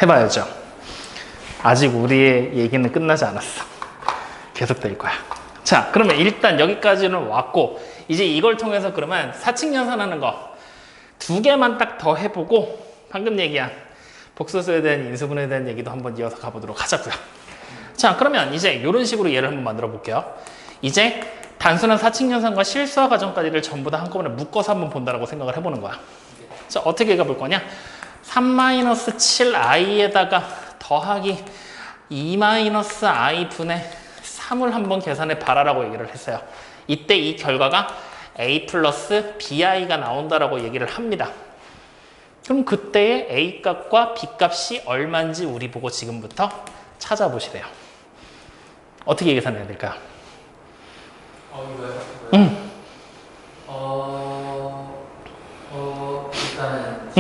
해봐야죠. 아직 우리의 얘기는 끝나지 않았어. 계속 될 거야. 자, 그러면 일단 여기까지는 왔고, 이제 이걸 통해서 그러면 사칙 연산하는 거 두 개만 딱 더 해보고, 방금 얘기한 복소수에 대한 인수분해에 대한 얘기도 한번 이어서 가보도록 하자고요. 자, 그러면 이제 이런 식으로 예를 한번 만들어 볼게요. 이제 단순한 사칙 연산과 실수화 과정까지를 전부 다 한꺼번에 묶어서 한번 본다라고 생각을 해보는 거야. 자, 어떻게 가볼 거냐? 3-7i에다가 더하기 2-i 분의 3을 한번 계산해 봐라라고 얘기를 했어요. 이때 이 결과가 a 플러스 bi가 나온다라고 얘기를 합니다. 그럼 그때의 a 값과 b 값이 얼마인지 우리 보고 지금부터 찾아보시래요. 어떻게 계산해야 될까요? 이거요? 일단은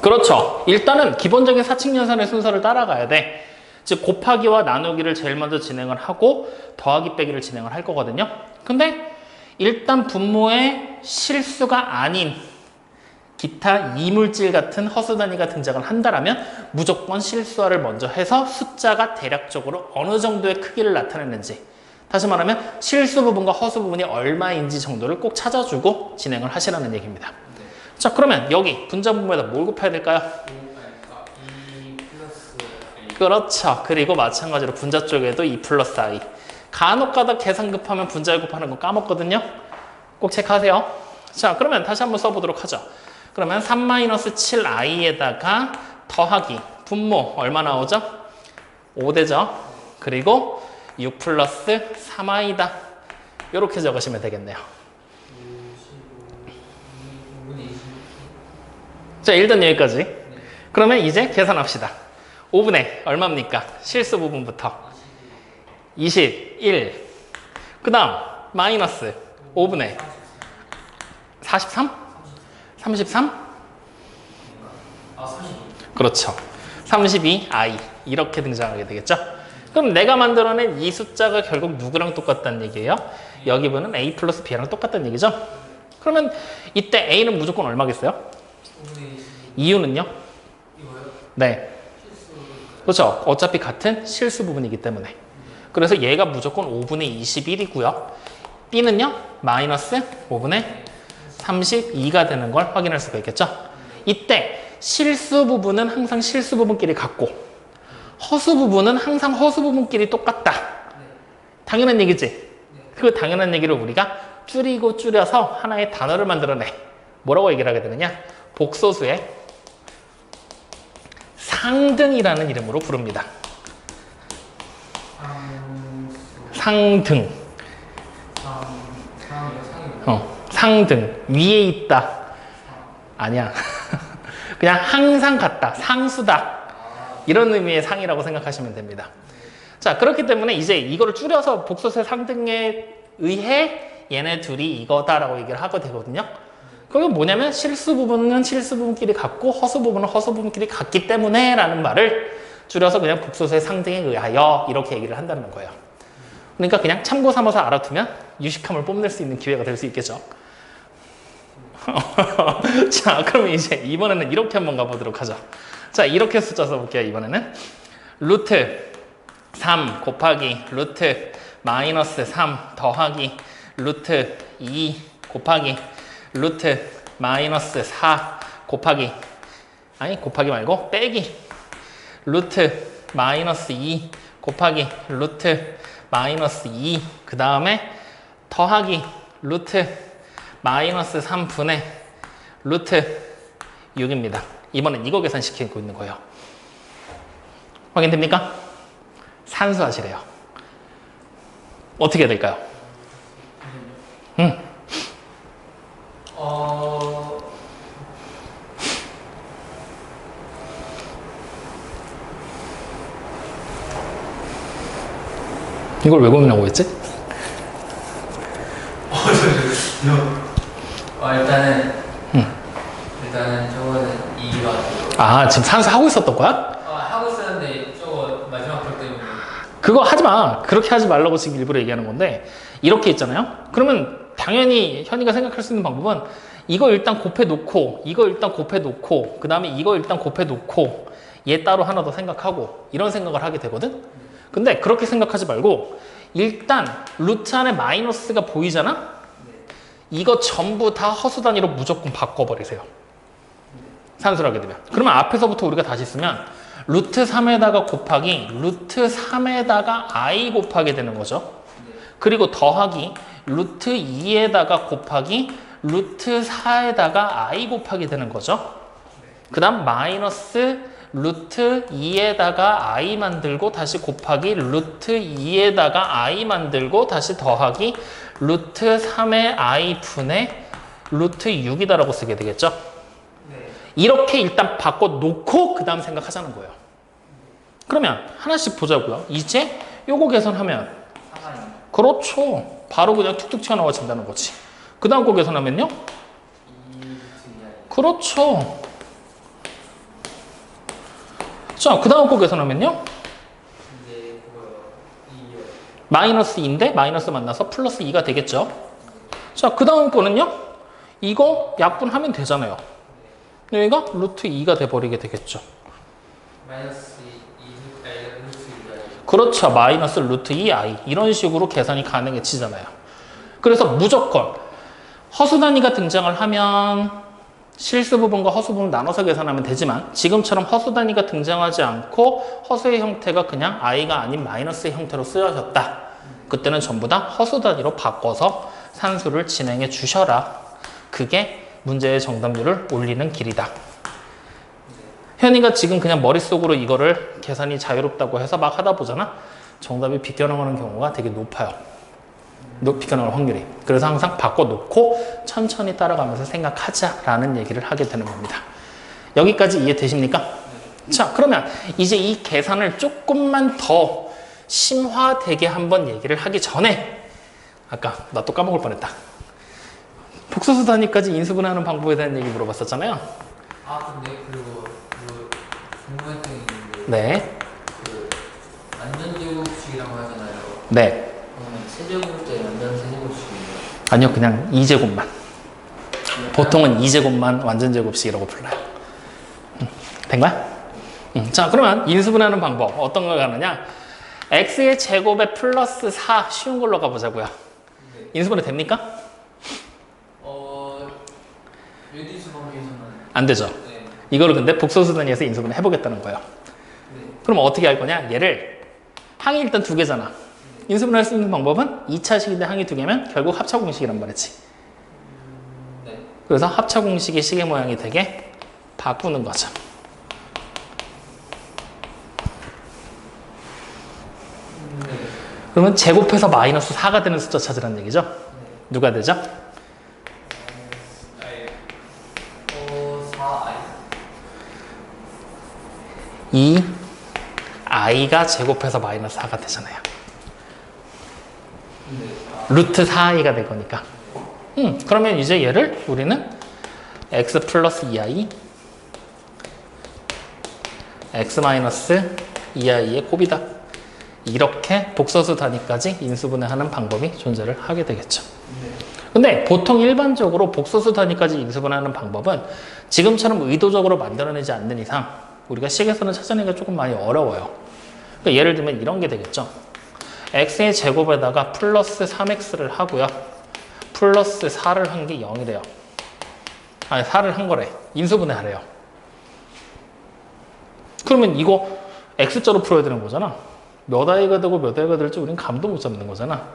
그렇죠. 일단은 기본적인 사칙 연산의 순서를 따라가야 돼. 즉 곱하기와 나누기를 제일 먼저 진행을 하고 더하기 빼기를 진행을 할 거거든요. 근데 일단 분모에 실수가 아닌 기타 이물질 같은 허수 단위가 등장을 한다라면 무조건 실수화를 먼저 해서 숫자가 대략적으로 어느 정도의 크기를 나타내는지, 다시 말하면 실수 부분과 허수 부분이 얼마인지 정도를 꼭 찾아주고 진행을 하시라는 얘기입니다. 네. 자, 그러면 여기 분자 분모에다 뭘 곱해야 될까요? 2 플러스 A. 그렇죠. 그리고 마찬가지로 분자 쪽에도 2 플러스 i. 간혹가다 계산 급하면 분자에 곱하는 거 까먹거든요. 꼭 체크하세요. 자, 그러면 다시 한번 써보도록 하죠. 그러면 3-7i에다가 더하기 분모 얼마 나오죠? 5되죠. 그리고 6 플러스 3i다. 이렇게 적으시면 되겠네요. 5분의 20. 자, 일단 여기까지. 그러면 이제 계산합시다. 5분의 얼마입니까? 실수 부분부터 21. 그 다음 마이너스 5분의 43? 33? 32. 그렇죠. 32i 이렇게 등장하게 되겠죠. 그럼 내가 만들어낸 이 숫자가 결국 누구랑 똑같다는 얘기예요? 여기 보는 a 플러스 b랑 똑같다는 얘기죠. 그러면 이때 a는 무조건 얼마겠어요? 5분의 20. 이유는요? 이거요? 네, 실수. 그렇죠. 어차피 같은 실수 부분이기 때문에. 그래서 얘가 무조건 5분의 21이고요. b는요? 마이너스 5분의 32가 되는 걸 확인할 수가 있겠죠. 이때 실수 부분은 항상 실수 부분끼리 같고 허수 부분은 항상 허수 부분끼리 똑같다. 당연한 얘기지. 그 당연한 얘기를 우리가 줄이고 줄여서 하나의 단어를 만들어내. 뭐라고 얘기를 하게 되느냐? 복소수의 상등이라는 이름으로 부릅니다. 상등. 상등. 위에 있다. 아니야. 그냥 항상 같다. 상수다. 이런 의미의 상이라고 생각하시면 됩니다. 자, 그렇기 때문에 이제 이거를 줄여서 복소수의 상등에 의해 얘네 둘이 이거다라고 얘기를 하게 되거든요. 그게 뭐냐면 실수 부분은 실수 부분끼리 같고 허수 부분은 허수 부분끼리 같기 때문에 라는 말을 줄여서 그냥 복소수의 상등에 의하여 이렇게 얘기를 한다는 거예요. 그러니까 그냥 참고 삼아서 알아두면 유식함을 뽐낼 수 있는 기회가 될 수 있겠죠. 자, 그러면 이제 이번에는 이렇게 한번 가보도록 하죠. 자, 이렇게 숫자 써볼게요. 이번에는 루트 3 곱하기 루트 마이너스 3 더하기 루트 2 곱하기 루트 마이너스 4 곱하기, 아니 곱하기 말고 빼기 루트 마이너스 2 곱하기 루트 마이너스 2, 그 다음에 더하기 루트 마이너스 3분의 루트 6입니다. 이번엔 이거 계산시키고 있는 거예요. 확인됩니까? 산수하시래요. 어떻게 해야 될까요? 이걸 왜 고민하고 있지? 일단은 저거는 2가. 아, 지금 산수하고 있었던 거야? 하고 있었는데 저거 마지막 걸 때문에. 그거 하지 마. 그렇게 하지 말라고 지금 일부러 얘기하는 건데, 이렇게 있잖아요. 그러면 당연히 현이가 생각할 수 있는 방법은 이거 일단 곱해 놓고, 이거 일단 곱해 놓고, 그 다음에 이거 일단 곱해 놓고, 얘 따로 하나 더 생각하고 이런 생각을 하게 되거든. 근데 그렇게 생각하지 말고 일단 루트 안에 마이너스가 보이잖아? 이거 전부 다 허수 단위로 무조건 바꿔버리세요. 산수를 하게 되면. 그러면 앞에서부터 우리가 다시 쓰면 루트 3에다가 곱하기 루트 3에다가 i 곱하게 되는 거죠. 그리고 더하기 루트 2에다가 곱하기 루트 4에다가 i 곱하게 되는 거죠. 그 다음 마이너스 루트 2에다가 i 만들고 다시 곱하기 루트 2에다가 i 만들고 다시 더하기 루트 3의 i 분의 루트 6이다라고 쓰게 되겠죠. 네. 이렇게 일단 바꿔놓고 그 다음 생각하자는 거예요. 그러면 하나씩 보자고요. 이제 요거 계산하면 4가 그렇죠. 바로 그냥 툭툭 튀어나와진다는 거지. 그 다음 거 계산하면요? 2 루트 2i. 그렇죠. 자, 그 다음 거 계산하면요? 이제 그거요. 2요. 마이너스 2인데 마이너스 만나서 플러스 2가 되겠죠. 자, 그 다음 거는요? 이거 약분하면 되잖아요. 여기가 루트 2가 돼버리게 되겠죠. 마이너스 2 루트 2i. 그렇죠. 마이너스 루트 2i. 이런 식으로 계산이 가능해지잖아요. 그래서 무조건 허수 단위가 등장을 하면 실수 부분과 허수 부분 나눠서 계산하면 되지만 지금처럼 허수 단위가 등장하지 않고 허수의 형태가 그냥 i가 아닌 마이너스의 형태로 쓰여졌다. 그때는 전부 다 허수 단위로 바꿔서 산수를 진행해 주셔라. 그게 문제의 정답률을 올리는 길이다. 현이가 지금 그냥 머릿속으로 이거를 계산이 자유롭다고 해서 막 하다 보잖아. 정답이 비껴나가는 경우가 되게 높아요. 비껴나갈 확률이. 그래서 항상 바꿔놓고 천천히 따라가면서 생각하자라는 얘기를 하게 되는 겁니다. 여기까지 이해되십니까? 자, 그러면 이제 이 계산을 조금만 더 심화되게 한번 얘기를 하기 전에 아까 나 또 까먹을 뻔했다. 복소수 단위까지 인수분해하는 방법에 대한 얘기 물어봤었잖아요. 아 근데 그리고 그 궁금한 게 있는데 네. 그 완전 제곱식이라고 하잖아요. 네. 그러면 세제곱 대 완전 세제곱식이에요. 아니요, 그냥 2제곱만. 보통은 2제곱만 완전제곱식이라고 불러요. 된 거야? 자, 그러면 인수분해하는 방법 어떤 걸 가느냐? x의 제곱에 플러스 4 쉬운 걸로 가보자고요. 네. 인수분해 됩니까? 레디스 범위에서는 안 되죠. 네. 이거를 근데 복소수 단위에서 인수분해 해보겠다는 거예요. 네. 그럼 어떻게 할 거냐? 얘를 항이 일단 두 개잖아. 인수분해할 수 있는 방법은 2차식인데 항이 두 개면 결국 합차 공식이란 말이지. 네. 그래서 합차 공식의 시계 모양이 되게 바꾸는 거죠. 네. 그러면 제곱해서 마이너스 4가 되는 숫자 찾으라는 얘기죠. 네. 누가 되죠? 4i. 이 i가 제곱해서 마이너스 4가 되잖아요. 네. 루트 4i가 될 거니까. 그러면 이제 얘를 우리는 x 플러스 2i x 마이너스 2i의 곱이다. 이렇게 복소수 단위까지 인수분해하는 방법이 존재를 하게 되겠죠. 근데 보통 일반적으로 복소수 단위까지 인수분해하는 방법은 지금처럼 의도적으로 만들어내지 않는 이상 우리가 식에서는 찾아내기가 조금 많이 어려워요. 그러니까 예를 들면 이런 게 되겠죠. x의 제곱에다가 플러스 3x를 하고요. 플러스 4를 한 게 0이래요. 아니 4를 한 거래. 인수분해 하래요. 그러면 이거 x자로 풀어야 되는 거잖아. 몇 i가 되고 몇 i가 될지 우린 감도 못 잡는 거잖아.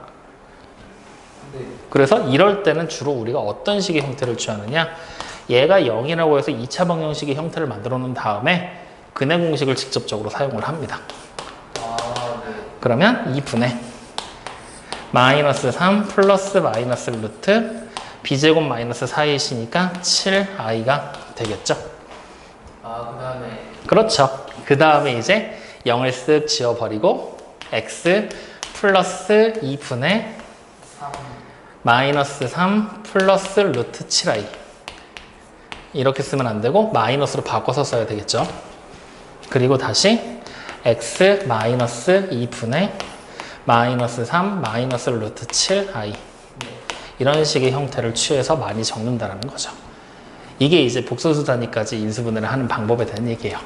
네. 그래서 이럴 때는 주로 우리가 어떤 식의 형태를 취하느냐, 얘가 0이라고 해서 2차 방정식의 형태를 만들어 놓은 다음에 근해 공식을 직접적으로 사용을 합니다. 아, 네. 그러면 2분의 마이너스 3 플러스 마이너스 루트 b제곱 마이너스 4이시니까 7i가 되겠죠. 아, 그 다음에 그렇죠. 그 다음에 이제 0을 쓱 지워버리고 x 플러스 2분의 3. 마이너스 3 플러스 루트 7i 이렇게 쓰면 안 되고 마이너스로 바꿔서 써야 되겠죠. 그리고 다시 x 마이너스 2분의 마이너스 3 마이너스 루트 7i 이런 식의 형태를 취해서 많이 적는다는 거죠. 이게 이제 복소수 단위까지 인수분해를 하는 방법에 대한 얘기예요.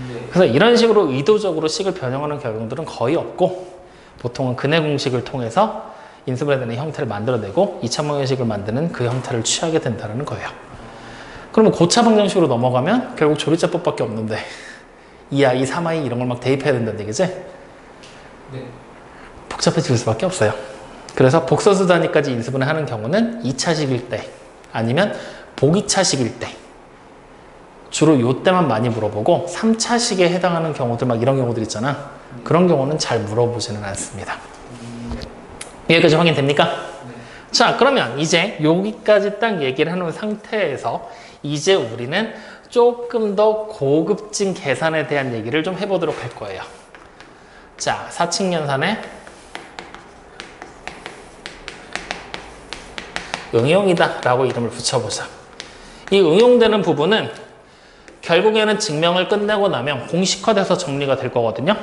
네. 그래서 이런 식으로 의도적으로 식을 변형하는 경우들은 거의 없고 보통은 근해 공식을 통해서 인수분해 되는 형태를 만들어내고 2차원 형식을 만드는 그 형태를 취하게 된다는 거예요. 그러면 고차 방정식으로 넘어가면 결국 조리자법밖에 없는데 2i, 3i 이런 걸 막 대입해야 된다는 얘기지? 네. 복잡해질 수밖에 없어요. 그래서 복소수 단위까지 인수분해 하는 경우는 2차식일 때 아니면 보기차식일 때 주로 요때만 많이 물어보고 3차식에 해당하는 경우들 막 이런 경우들 있잖아. 그런 경우는 잘 물어보지는 않습니다. 여기까지 확인됩니까? 네. 자, 그러면 이제 여기까지 딱 얘기를 해놓은 상태에서 이제 우리는 조금 더 고급진 계산에 대한 얘기를 좀 해보도록 할 거예요. 자, 사칙연산에 응용이다 라고 이름을 붙여보자. 이 응용되는 부분은 결국에는 증명을 끝내고 나면 공식화돼서 정리가 될 거거든요.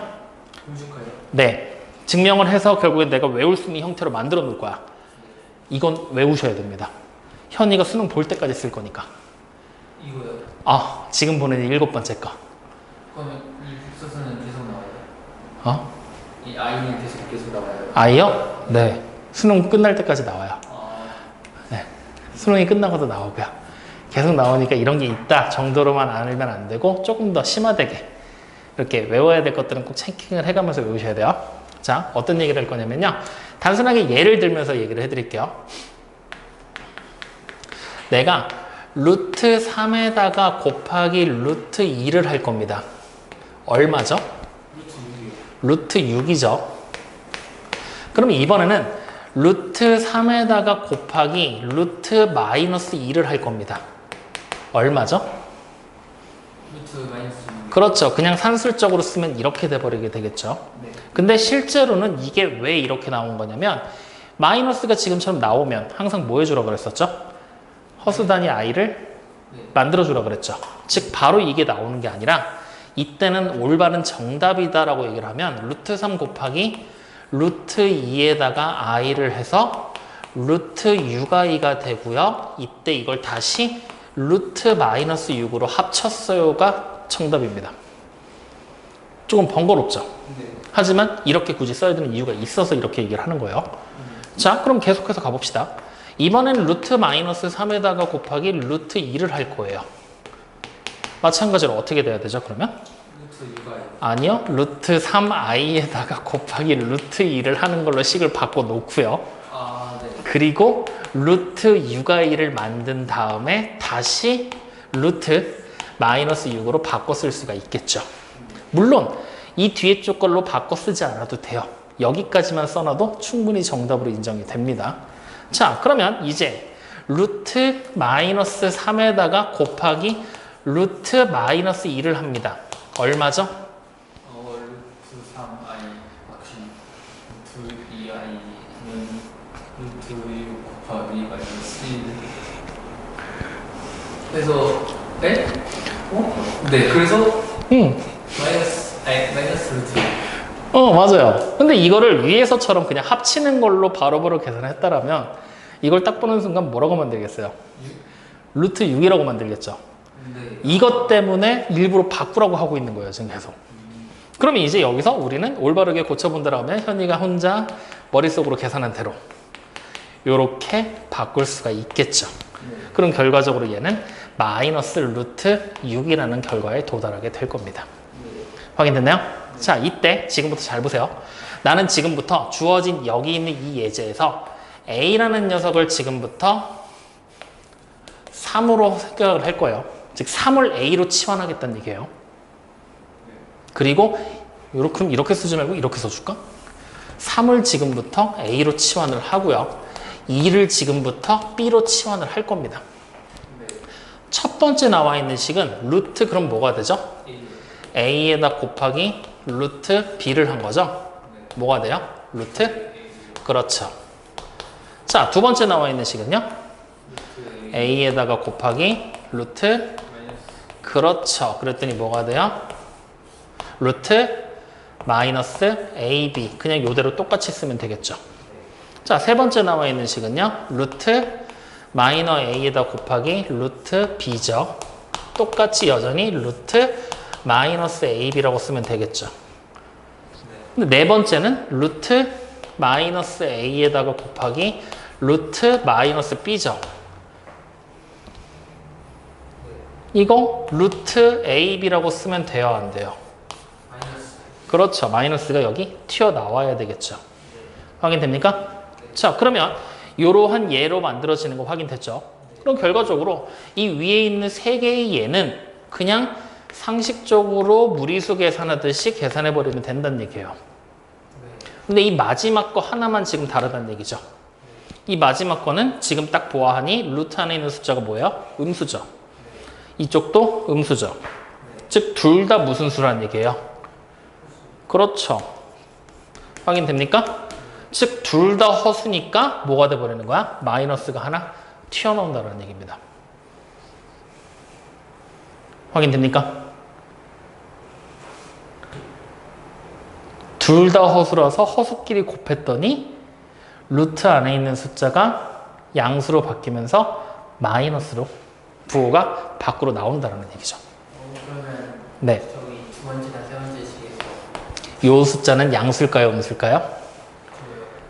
공식화요? 네. 증명을 해서 결국에 내가 외울 수 있는 형태로 만들어 놓을 거야. 이건 외우셔야 됩니다. 현이가 수능 볼 때까지 쓸 거니까. 이거요? 아, 지금 보는 이 7번째 거. 그러면 이 복소수는 계속 나와요? 어? 이 i는 계속 나와요? 아이요? 네. 수능 끝날 때까지 나와요. 아, 네. 수능이 끝나고도 나오고요. 계속 나오니까 이런 게 있다 정도로만 알면 안 되고 조금 더 심화되게 이렇게 외워야 될 것들은 꼭 체킹을 해가면서 외우셔야 돼요. 자, 어떤 얘기를 할 거냐면요. 단순하게 예를 들면서 얘기를 해드릴게요. 내가 루트 3에다가 곱하기 루트 2를 할 겁니다. 얼마죠? 루트 6이죠. 그럼 이번에는 루트 3에다가 곱하기 루트 마이너스 2를 할 겁니다. 얼마죠? 루트 마이너스 6. 그렇죠. 그냥 산술적으로 쓰면 이렇게 돼버리게 되겠죠. 네. 근데 실제로는 이게 왜 이렇게 나온 거냐면 마이너스가 지금처럼 나오면 항상 뭐 해주라고 그랬었죠? 허수 단위 i를 네. 만들어주라고 그랬죠. 즉 바로 이게 나오는 게 아니라 이때는 올바른 정답이다라고 얘기를 하면 루트 3 곱하기 루트 2에다가 i를 해서 루트 6i가 되고요. 이때 이걸 다시 루트 마이너스 6으로 합쳤어요가 정답입니다. 조금 번거롭죠. 네. 하지만 이렇게 굳이 써야 되는 이유가 있어서 이렇게 얘기를 하는 거예요. 자, 그럼 계속해서 가봅시다. 이번엔 루트 마이너스 3에다가 곱하기 루트 2를 할 거예요. 마찬가지로 어떻게 돼야 되죠, 그러면? 루트 6i. 아니요. 루트 3i에다가 곱하기 루트 2를 하는 걸로 식을 바꿔 놓고요. 아, 네. 그리고 루트 6i를 만든 다음에 다시 루트 마이너스 6으로 바꿔 쓸 수가 있겠죠. 물론 이 뒤에 쪽 걸로 바꿔 쓰지 않아도 돼요. 여기까지만 써놔도 충분히 정답으로 인정이 됩니다. 자, 그러면 이제 루트 마이너스 3에다가 곱하기 루트 마이너스 2를 합니다. 얼마죠? 루트 3i 루트 2i는 루트 6 곱하기 마이너스 1 그래서 네? 네, 그래서 마이너스 루트 맞아요. 근데 이거를 위에서처럼 그냥 합치는 걸로 바로바로 계산했다라면 이걸 딱 보는 순간 뭐라고 만들겠어요? 루트 6이라고 만들겠죠. 네. 이것 때문에 일부러 바꾸라고 하고 있는 거예요, 지금 계속. 그러면 이제 여기서 우리는 올바르게 고쳐본다라면 현이가 혼자 머릿속으로 계산한 대로 이렇게 바꿀 수가 있겠죠. 그럼 결과적으로 얘는 마이너스 루트 6이라는 결과에 도달하게 될 겁니다. 확인됐나요? 자, 이때 지금부터 잘 보세요. 나는 지금부터 주어진 여기 있는 이 예제에서 A라는 녀석을 지금부터 3으로 생각을 할 거예요. 즉 3을 A로 치환하겠다는 얘기예요. 그리고 그럼 이렇게 쓰지 말고 이렇게 써줄까? 3을 지금부터 A로 치환을 하고요. 2를 지금부터 B로 치환을 할 겁니다. 첫 번째 나와 있는 식은 루트 그럼 뭐가 되죠? A에다 곱하기 루트 B를 한 거죠? 뭐가 돼요? 루트? 그렇죠. 자, 두 번째 나와 있는 식은요? A에다가 곱하기 루트 그렇죠. 그랬더니 뭐가 돼요? 루트 마이너스 AB 그냥 이대로 똑같이 쓰면 되겠죠. 자, 세 번째 나와 있는 식은요? 루트 마이너 A에다 곱하기 루트 B죠. 똑같이 여전히 루트 마이너스 AB라고 쓰면 되겠죠. 근데 네 번째는 루트 마이너스 A에다가 곱하기 루트 마이너스 B죠. 이거 루트 AB라고 쓰면 돼요, 안 돼요? 마이너스. 그렇죠. 마이너스가 여기 튀어나와야 되겠죠. 확인됩니까? 자, 그러면 이러한 예로 만들어지는 거 확인됐죠? 그럼 결과적으로 이 위에 있는 세 개의 예는 그냥 상식적으로 무리수 계산하듯이 계산해버리면 된다는 얘기예요. 근데 이 마지막 거 하나만 지금 다르다는 얘기죠. 이 마지막 거는 지금 딱 보아하니 루트 안에 있는 숫자가 뭐예요? 음수죠. 이쪽도 음수죠. 즉, 둘 다 무슨 수라는 얘기예요? 그렇죠. 확인됩니까? 즉, 둘 다 허수니까 뭐가 돼버리는 거야? 마이너스가 하나 튀어나온다는 얘기입니다. 확인됩니까? 둘 다 허수라서 허수끼리 곱했더니 루트 안에 있는 숫자가 양수로 바뀌면서 마이너스로 부호가 밖으로 나온다는 얘기죠. 그러면 네. 저기 두 번째나 세 번째 식에서 요 숫자는 양수일까요? 음수일까요?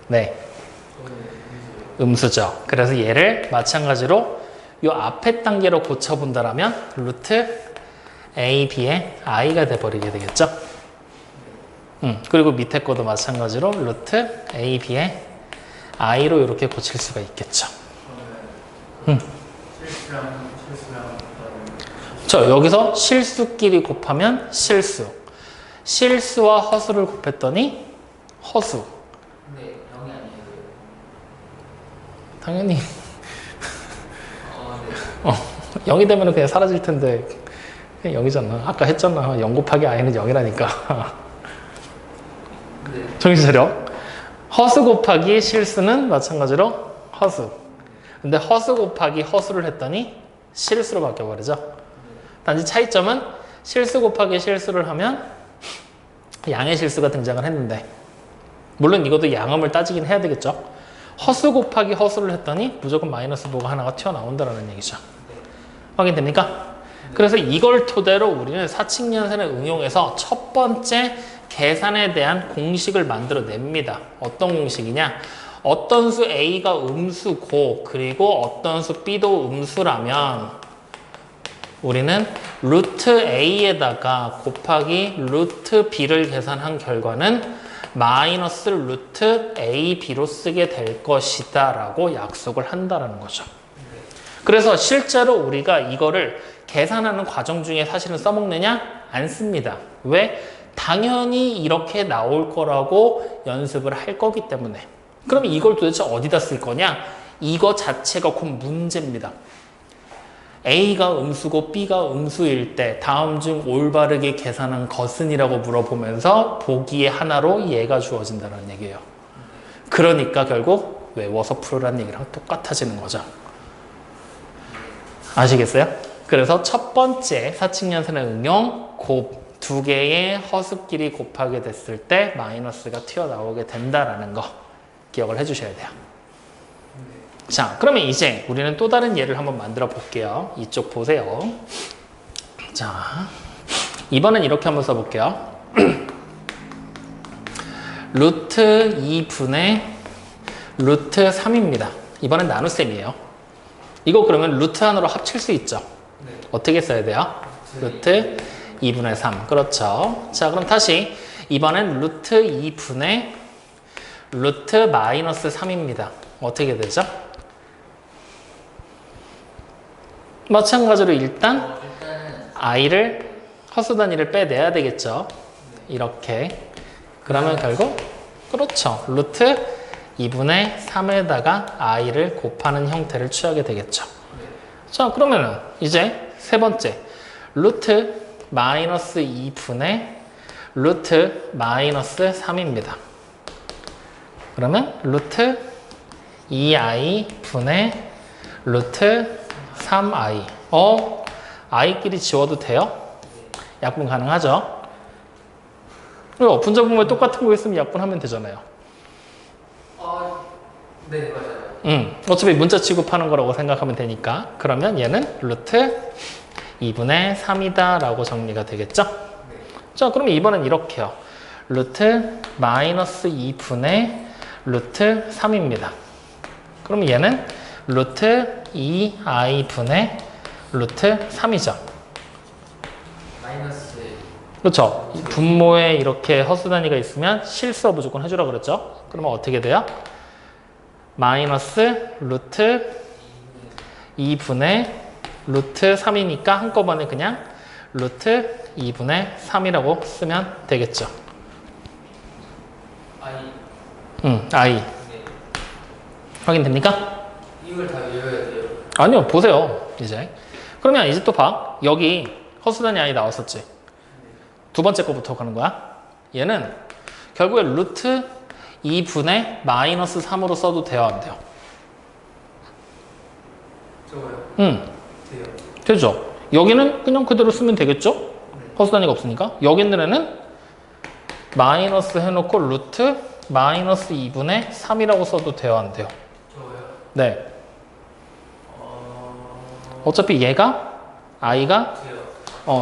네. 음수죠. 그래서 얘를 마찬가지로 요 앞에 단계로 고쳐본다라면 루트 A, B의 I가 돼버리게 되겠죠. 그리고 밑에 것도 마찬가지로 루트 A, B의 I로 이렇게 고칠 수가 있겠죠. 실수랑 저 여기서 실수끼리 곱하면 실수. 실수와 허수를 곱했더니 허수. 근데 0이 아니에요. 당연히 네. 0이 되면 그냥 사라질 텐데 그냥 0이잖아. 아까 했잖아. 0 곱하기 I는 0이라니까. 네. 정신 차려. 허수 곱하기 실수는 마찬가지로 허수. 근데 허수 곱하기 허수를 했더니 실수로 바뀌어버리죠. 단지 차이점은 실수 곱하기 실수를 하면 양의 실수가 등장을 했는데, 물론 이것도 양음을 따지긴 해야 되겠죠. 허수 곱하기 허수를 했더니 무조건 마이너스 부호가 하나가 튀어나온다는 얘기죠. 확인됩니까? 그래서 이걸 토대로 우리는 사칙연산을 응용해서 첫 번째 계산에 대한 공식을 만들어 냅니다. 어떤 공식이냐? 어떤 수 A가 음수고 그리고 어떤 수 B도 음수라면 우리는 루트 A에다가 곱하기 루트 B를 계산한 결과는 마이너스 루트 AB로 쓰게 될 것이다 라고 약속을 한다는 거죠. 그래서 실제로 우리가 이거를 계산하는 과정 중에 사실은 써먹느냐? 안 씁니다. 왜? 당연히 이렇게 나올 거라고 연습을 할 거기 때문에. 그럼 이걸 도대체 어디다 쓸 거냐? 이거 자체가 곧 문제입니다. A가 음수고 B가 음수일 때 다음 중 올바르게 계산한 것은이라고 물어보면서 보기에 하나로 얘가 주어진다는 얘기예요. 그러니까 결국 외워서 풀으라는 얘기랑 똑같아지는 거죠. 아시겠어요? 그래서 첫 번째 사칙연산의 응용 곱 두 개의 허수끼리 곱하게 됐을 때 마이너스가 튀어나오게 된다라는 거 기억을 해주셔야 돼요. 자, 그러면 이제 우리는 또 다른 예를 한번 만들어 볼게요. 이쪽 보세요. 자, 이번엔 이렇게 한번 써볼게요. 루트 2분의 루트 3입니다. 이번엔 나눗셈이에요. 이거 그러면 루트 안으로 합칠 수 있죠? 네. 어떻게 써야 돼요? 루트 2분의 3. 그렇죠. 자, 그럼 다시 이번엔 루트 2분의 루트 마이너스 3입니다. 어떻게 되죠? 마찬가지로 일단 일단은 I를 허수 단위를 빼내야 되겠죠. 이렇게. 그러면 결국 그렇죠. 루트 2분의 3에다가 I를 곱하는 형태를 취하게 되겠죠. 자, 그러면은 이제 세 번째 루트 마이너스 2분의 루트 마이너스 3입니다. 그러면 루트 2i 분의 루트 3i. i끼리 지워도 돼요? 약분 가능하죠? 그리고 분자 분모에 똑같은 거 있으면 약분하면 되잖아요. 네, 맞아요. 어차피 문자 취급하는 거라고 생각하면 되니까. 그러면 얘는 루트 2분의 3이다 라고 정리가 되겠죠? 네. 자, 그럼 이번엔 이렇게요. 루트 마이너스 2분의 루트 3입니다. 그럼 얘는 루트 2i분의 루트 3이죠. 마이너스 그렇죠. 이 분모에 이렇게 허수 단위가 있으면 실수와 무조건 해주라 그랬죠. 그러면 어떻게 돼요? 마이너스 루트 2분의 루트 3이니까 한꺼번에 그냥 루트 2분의 3이라고 쓰면 되겠죠. i. i. 네. 확인됩니까? 이걸 다 외워야 돼요. 아니요, 보세요. 이제. 그러면 이제 또 봐. 여기 허수 단위 i 나왔었지. 두 번째 거부터 가는 거야. 얘는 결국에 루트 2분의 마이너스 3으로 써도 돼요, 안 돼요? 저거요. 돼요. 되죠. 여기는 그냥 그대로 쓰면 되겠죠? 허수 단위가 없으니까. 여기 있는 애는 마이너스 해놓고 루트 마이너스 2분의 3이라고 써도 돼요, 안 돼요? 저거요. 네. 어차피 얘가 i가 돼요.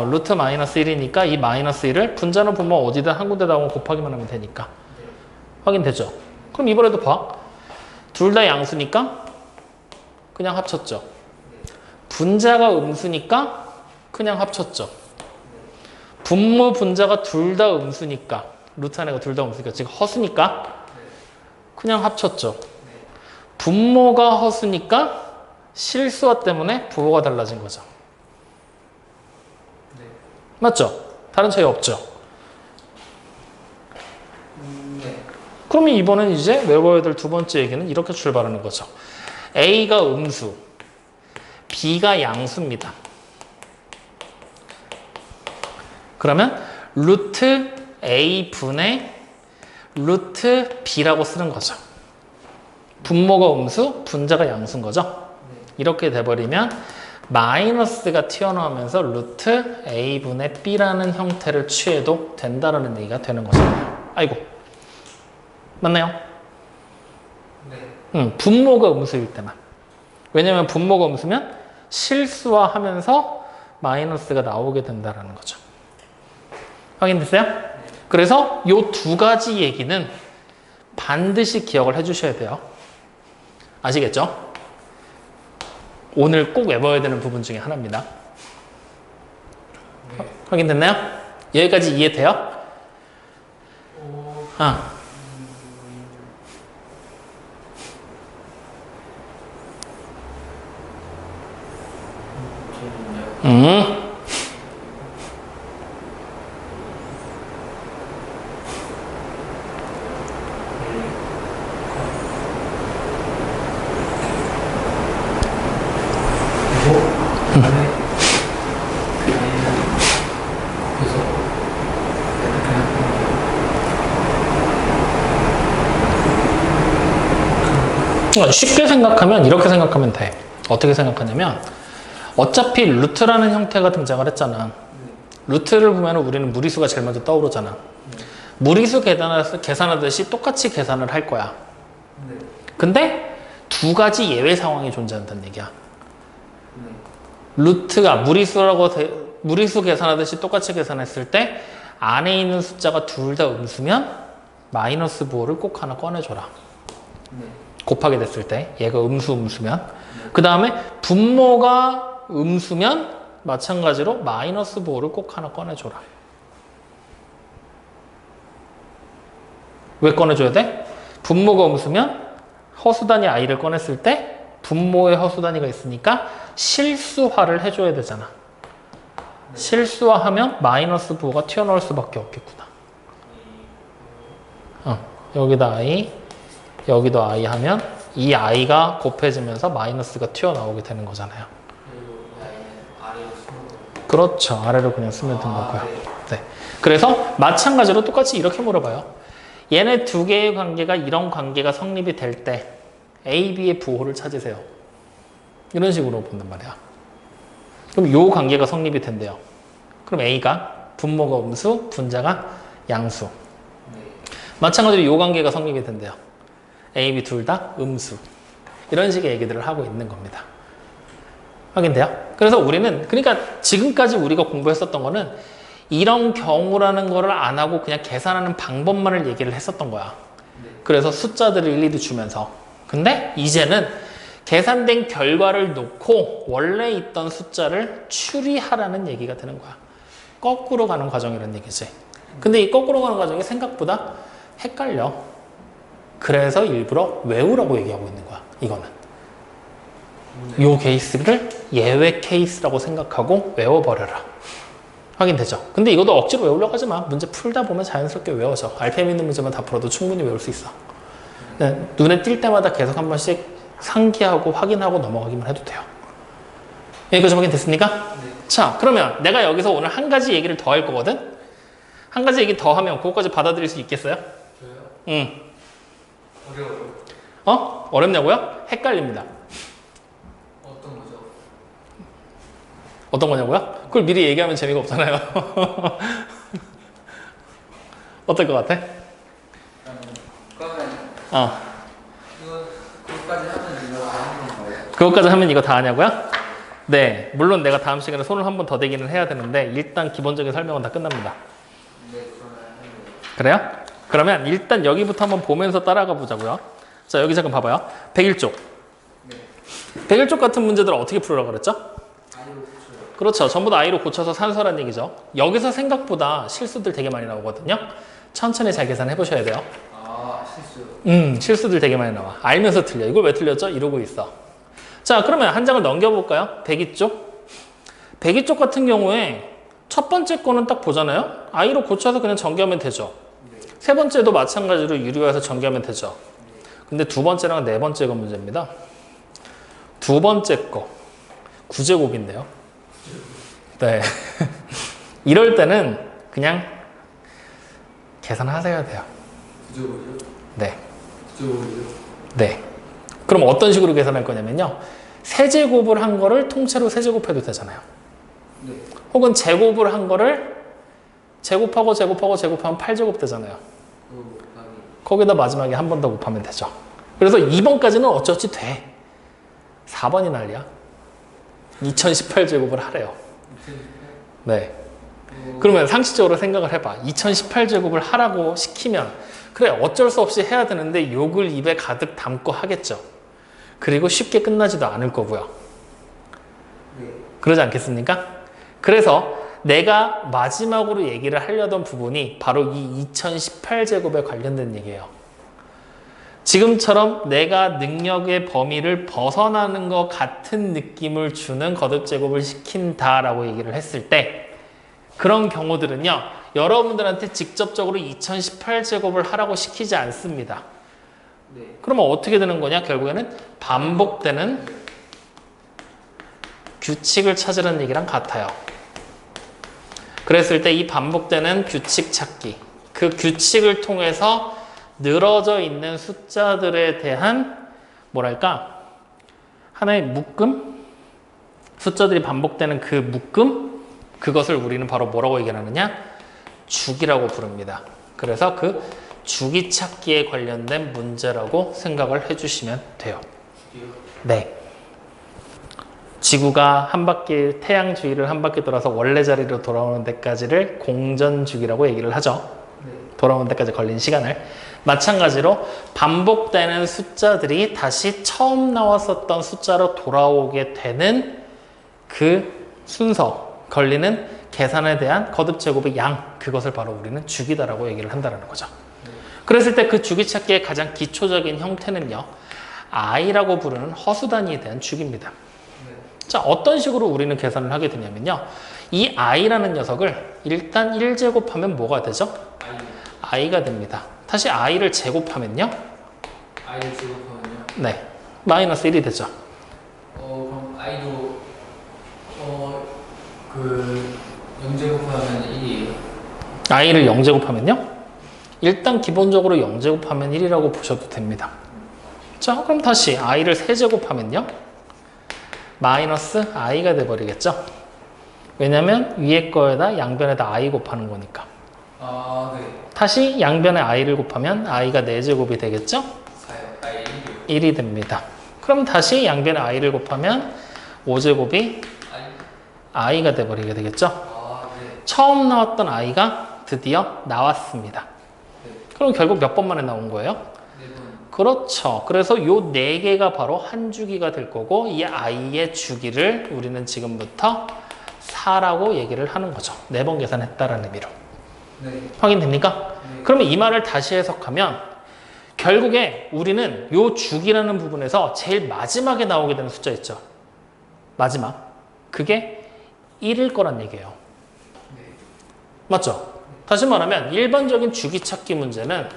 루트 마이너스 1이니까 이 마이너스 1을 분자나 분모 어디든 한 군데다 곱하기만 하면 되니까. 네. 확인되죠? 그럼 이번에도 봐. 둘 다 양수니까 그냥 합쳤죠. 분자가 음수니까 그냥 합쳤죠. 분모 분자가 둘 다 음수니까 루트 안에가 둘 다 음수니까 지금 허수니까 그냥 합쳤죠. 분모가 허수니까 실수와 때문에 부호가 달라진 거죠. 네. 맞죠? 다른 차이 없죠? 네. 그러면 이번엔 이제 외워야 될 두 번째 얘기는 이렇게 출발하는 거죠. A가 음수, B가 양수입니다. 그러면 루트 A분의 루트 B라고 쓰는 거죠. 분모가 음수, 분자가 양수인 거죠. 이렇게 돼버리면 마이너스가 튀어나오면서 루트 A분의 B라는 형태를 취해도 된다는 얘기가 되는 거잖아요. 아이고. 맞나요? 네. 분모가 음수일 때만. 왜냐면 분모가 음수면 실수화하면서 마이너스가 나오게 된다는 거죠. 확인됐어요? 그래서 이 두 가지 얘기는 반드시 기억을 해주셔야 돼요. 아시겠죠? 오늘 꼭 외워야 되는 부분 중에 하나입니다. 네. 확인됐나요? 여기까지 이해돼요? 아. 저는요. 쉽게 생각하면 이렇게 생각하면 돼. 어떻게 생각하냐면 어차피 루트라는 형태가 등장을 했잖아. 루트를 보면 우리는 무리수가 제일 먼저 떠오르잖아. 무리수 계산하듯이 똑같이 계산을 할 거야. 근데 두 가지 예외 상황이 존재한다는 얘기야. 루트가 무리수 계산하듯이 똑같이 계산했을 때 안에 있는 숫자가 둘 다 음수면 마이너스 부호를 꼭 하나 꺼내줘라. 곱하게 됐을 때 얘가 음수면 그 다음에 분모가 음수면 마찬가지로 마이너스 부호를 꼭 하나 꺼내줘라. 왜 꺼내줘야 돼? 분모가 음수면 허수단위 i를 꺼냈을 때 분모의 허수단위가 있으니까 실수화를 해줘야 되잖아. 실수화하면 마이너스 부호가 튀어나올 수밖에 없겠구나. 여기다 i, 여기도 i 하면 이 i가 곱해지면서 마이너스가 튀어나오게 되는 거잖아요. 그렇죠. 아래로 그냥 쓰면 되는 거고요. 네. 그래서 마찬가지로 똑같이 이렇게 물어봐요. 얘네 두 개의 관계가 이런 관계가 성립이 될 때 A, B의 부호를 찾으세요. 이런 식으로 본단 말이야. 그럼 요 관계가 성립이 된대요. 그럼 A가 분모가 음수, 분자가 양수. 마찬가지로 요 관계가 성립이 된대요. A, B 둘 다 음수. 이런 식의 얘기들을 하고 있는 겁니다. 확인돼요? 그래서 우리는 그러니까 지금까지 우리가 공부했었던 거는 이런 경우라는 거를 안 하고 그냥 계산하는 방법만을 얘기를 했었던 거야. 그래서 숫자들을 일일이 주면서. 근데 이제는 계산된 결과를 놓고 원래 있던 숫자를 추리하라는 얘기가 되는 거야. 거꾸로 가는 과정이라는 얘기지. 근데 이 거꾸로 가는 과정이 생각보다 헷갈려. 그래서 일부러 외우라고 얘기하고 있는 거야. 이거는. 요 케이스를 예외 케이스라고 생각하고 외워버려라. 확인되죠? 근데 이것도 억지로 외우려고 하지 마. 문제 풀다 보면 자연스럽게 외워져. RPM 있는 문제만 다 풀어도 충분히 외울 수 있어. 눈에 띌 때마다 계속 한 번씩 상기하고 확인하고 넘어가기만 해도 돼요. 여기까지 확인됐습니까? 네. 자, 그러면 내가 여기서 오늘 한 가지 얘기를 더 할 거거든? 한 가지 얘기 더 하면 그것까지 받아들일 수 있겠어요? 저요? 응. 어려워요. 어? 어렵냐고요? 헷갈립니다. 어떤 거죠? 어떤 거냐고요? 그걸 미리 얘기하면 재미가 없잖아요. 어떨 것 같아? 그러면 어. 그것까지 하면 이거 하는 건가요? 그것까지 하면 이거 다 하냐고요? 네. 물론 내가 다음 시간에 손을 한 번 더 대기는 해야 되는데 일단 기본적인 설명은 다 끝납니다. 네, 그러면 하는 거예요. 그래요? 그러면 일단 여기부터 한번 보면서 따라가 보자고요. 자, 여기 잠깐 봐봐요. 101쪽. 네. 101쪽 같은 문제들을 어떻게 풀으라고 그랬죠? 아이로 붙여요. 그렇죠. 전부 다 i로 고쳐서 산수란 얘기죠. 여기서 생각보다 실수들 되게 많이 나오거든요. 천천히 잘 계산해 보셔야 돼요. 아, 실수. 실수들 되게 많이 나와. 알면서 틀려. 이걸 왜 틀렸죠? 이러고 있어. 자, 그러면 한 장을 넘겨볼까요? 102쪽. 102쪽 같은 경우에 첫 번째 거는 딱 보잖아요. i로 고쳐서 그냥 전개하면 되죠. 네. 세 번째도 마찬가지로 유리화해서 전개하면 되죠. 근데 두 번째랑 네 번째 거 문제입니다. 두 번째 거. 구제곱인데요. 네. 이럴 때는 그냥 계산하셔야 돼요. 부족이죠? 네. 부족이죠? 네. 그럼 어떤 식으로 계산할 거냐면요. 세제곱을 한 거를 통째로 세제곱해도 되잖아요. 네. 혹은 제곱을 한 거를 제곱하고 제곱하면 8제곱 되잖아요. 그거 곱하기. 거기다 마지막에 한 번 더 곱하면 되죠. 그래서 2번까지는 어쩌지 돼. 4번이 난리야. 2018제곱을 하래요. 네. 그러면 상식적으로 생각을 해봐. 2018제곱을 하라고 시키면 그래 어쩔 수 없이 해야 되는데 욕을 입에 가득 담고 하겠죠. 그리고 쉽게 끝나지도 않을 거고요. 네. 그러지 않겠습니까? 그래서 내가 마지막으로 얘기를 하려던 부분이 바로 이 2018제곱에 관련된 얘기예요. 지금처럼 내가 능력의 범위를 벗어나는 것 같은 느낌을 주는 거듭제곱을 시킨다라고 얘기를 했을 때 그런 경우들은요. 여러분들한테 직접적으로 2018제곱을 하라고 시키지 않습니다. 네. 그러면 어떻게 되는 거냐? 결국에는 반복되는 규칙을 찾으라는 얘기랑 같아요. 그랬을 때 이 반복되는 규칙 찾기, 그 규칙을 통해서 늘어져 있는 숫자들에 대한 뭐랄까 하나의 묶음? 숫자들이 반복되는 그 묶음? 그것을 우리는 바로 뭐라고 얘기하느냐? 주기라고 부릅니다. 그래서 그 주기 찾기에 관련된 문제라고 생각을 해주시면 돼요. 네. 지구가 한 바퀴, 태양 주위를 한 바퀴 돌아서 원래 자리로 돌아오는 데까지를 공전주기라고 얘기를 하죠. 네. 돌아오는 데까지 걸린 시간을. 마찬가지로 반복되는 숫자들이 다시 처음 나왔었던 숫자로 돌아오게 되는 그 순서, 걸리는 계산에 대한 거듭제곱의 양, 그것을 바로 우리는 주기다라고 얘기를 한다는 거죠. 그랬을 때 그 주기 찾기의 가장 기초적인 형태는요, i라고 부르는 허수 단위에 대한 주기입니다. 자, 어떤 식으로 우리는 계산을 하게 되냐면요, 이 i라는 녀석을 일단 1제곱하면 뭐가 되죠? i가 됩니다. 다시 i를 제곱하면요, i를 제곱하면요? 네, 마이너스 1이 되죠. 그럼 i도 그 0제곱하면 1이에요? i를 0제곱하면요, 일단 기본적으로 0제곱하면 1이라고 보셔도 됩니다. 자, 그럼 다시 i를 3제곱하면요, 마이너스 i가 돼버리겠죠. 왜냐면 위에 거에다 양변에다 i 곱하는 거니까. 아, 네. 다시 양변에 i를 곱하면 i가 4제곱이 되겠죠. 4요. i 1이요. 1이 됩니다. 그럼 다시 양변에 i를 곱하면 5제곱이 아니. i가 돼버리게 되겠죠? 아, 네. 처음 나왔던 i가 드디어 나왔습니다. 네. 그럼 결국 몇 번 만에 나온 거예요? 네 번. 그렇죠. 그래서 요 4개가 바로 한 주기가 될 거고 이 i의 주기를 우리는 지금부터 4라고 얘기를 하는 거죠. 4번 계산했다라는 의미로. 네. 확인됩니까? 네. 그러면 이 말을 다시 해석하면 결국에 우리는 요 주기라는 부분에서 제일 마지막에 나오게 되는 숫자 있죠. 마지막. 그게 1일 거란 얘기예요. 네. 맞죠? 다시 말하면 일반적인 주기 찾기 문제는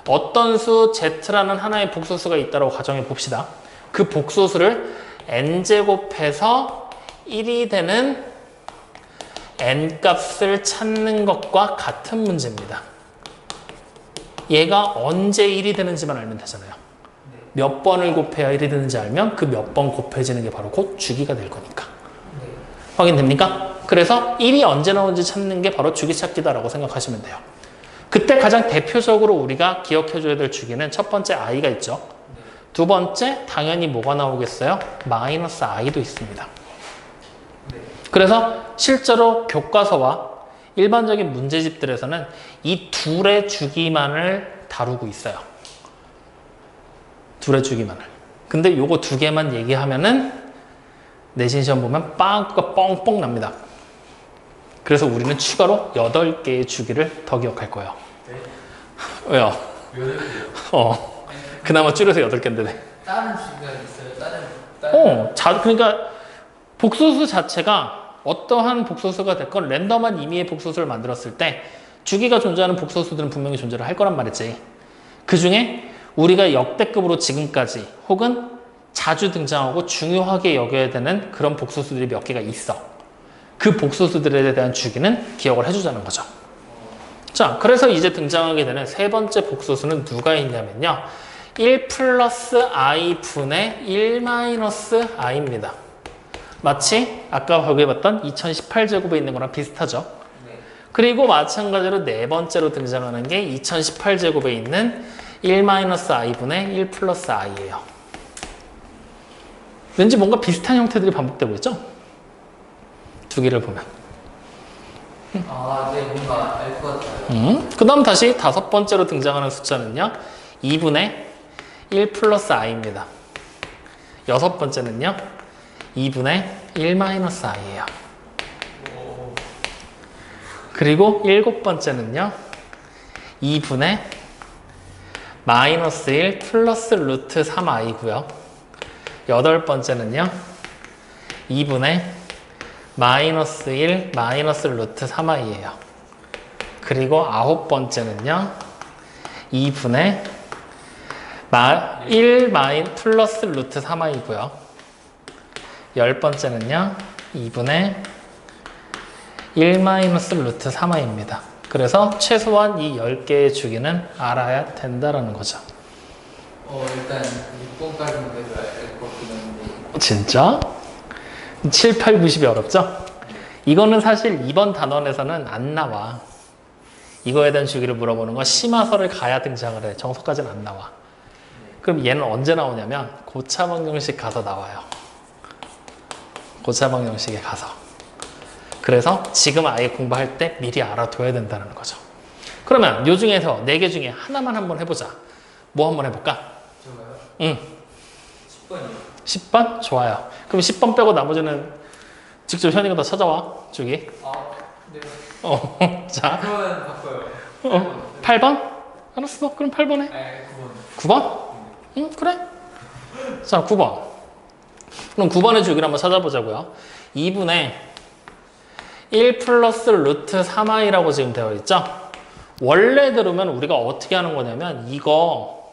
어떤 수 z라는 하나의 복소수가 있다고 가정해 봅시다. 그 복소수를 n제곱해서 1이 되는 n값을 찾는 것과 같은 문제입니다. 얘가 언제 1이 되는지만 알면 되잖아요. 네. 몇 번을 곱해야 1이 되는지 알면 그 몇 번 곱해지는 게 바로 곧 주기가 될 거니까. 네. 확인됩니까? 그래서 1이 언제 나오는지 찾는 게 바로 주기 찾기다라고 생각하시면 돼요. 그때 가장 대표적으로 우리가 기억해줘야 될 주기는 첫 번째 i가 있죠. 네. 두 번째 당연히 뭐가 나오겠어요? 마이너스 i도 있습니다. 네. 그래서 실제로 교과서와 일반적인 문제집들에서는 이 둘의 주기만을 다루고 있어요. 둘의 주기만을. 근데 요거 2개만 얘기하면은 내신 시험 보면 빵꾸가 뻥뻥 납니다. 그래서 우리는 추가로 8개의 주기를 더 기억할 거예요. 네. 왜요? 몇 개요? 그나마 줄여서 8개인데. 다른 주기가 있어요? 다른. 그러니까 복소수 자체가 어떠한 복소수가 됐건 랜덤한 임의의 복소수를 만들었을 때 주기가 존재하는 복소수들은 분명히 존재를 할 거란 말이지. 그 중에 우리가 역대급으로 지금까지 혹은 자주 등장하고 중요하게 여겨야 되는 그런 복소수들이 몇 개가 있어. 그 복소수들에 대한 주기는 기억을 해주자는 거죠. 자, 그래서 이제 등장하게 되는 세 번째 복소수는 누가 있냐면요. 1 플러스 i 분의 1 마이너스 i입니다. 마치 아까 발표해봤던 2018제곱에 있는 거랑 비슷하죠. 네. 그리고 마찬가지로 네 번째로 등장하는 게 2018제곱에 있는 1-i 분의 1 플러스 i예요. 왠지 뭔가 비슷한 형태들이 반복되고 있죠? 두 개를 보면. 아, 네, 뭔가 알 것 같아요. 그 다음 다시 다섯 번째로 등장하는 숫자는요. 2분의 1 플러스 i입니다. 여섯 번째는요. 2분의 1 마이너스 i예요. 그리고 일곱 번째는요. 2분의 마이너스 1 플러스 루트 3i고요. 여덟 번째는요. 2분의 마이너스 1 마이너스 루트 3i예요. 그리고 아홉 번째는요. 2분의 1 플러스 루트 3i고요. 열 번째는요. 2분의 1 마이너스 루트 3i입니다. 그래서 최소한 이 10개의 주기는 알아야 된다라는 거죠. 일단 6번까지는 그래도 알 것 같긴 한데. 진짜? 7, 8, 90이 어렵죠? 이거는 사실 2번 단원에서는 안 나와. 이거에 대한 주기를 물어보는 건 심화서를 가야 등장을 해. 정서까지는 안 나와. 그럼 얘는 언제 나오냐면 고차방정식 가서 나와요. 고차방정식에 가서. 그래서 지금 아예 공부할 때 미리 알아둬야 된다는 거죠. 그러면 요 중에서 4개 중에 하나만 한번 해보자. 뭐 한번 해볼까? 좋아요. 응. 10번이요. 10번? 좋아요. 그럼 10번 빼고 나머지는 직접 현이가 다 찾아와. 주기. 아, 네. 자. 그러면 바꿔요. 8번? 알았어. 그럼 8번 해. 네, 9번. 9번? 응, 그래. 자, 9번. 그럼 9번의 주기를 한번 찾아보자고요. 2분의 1 플러스 루트 3i라고 지금 되어 있죠? 원래대로면 우리가 어떻게 하는 거냐면 이거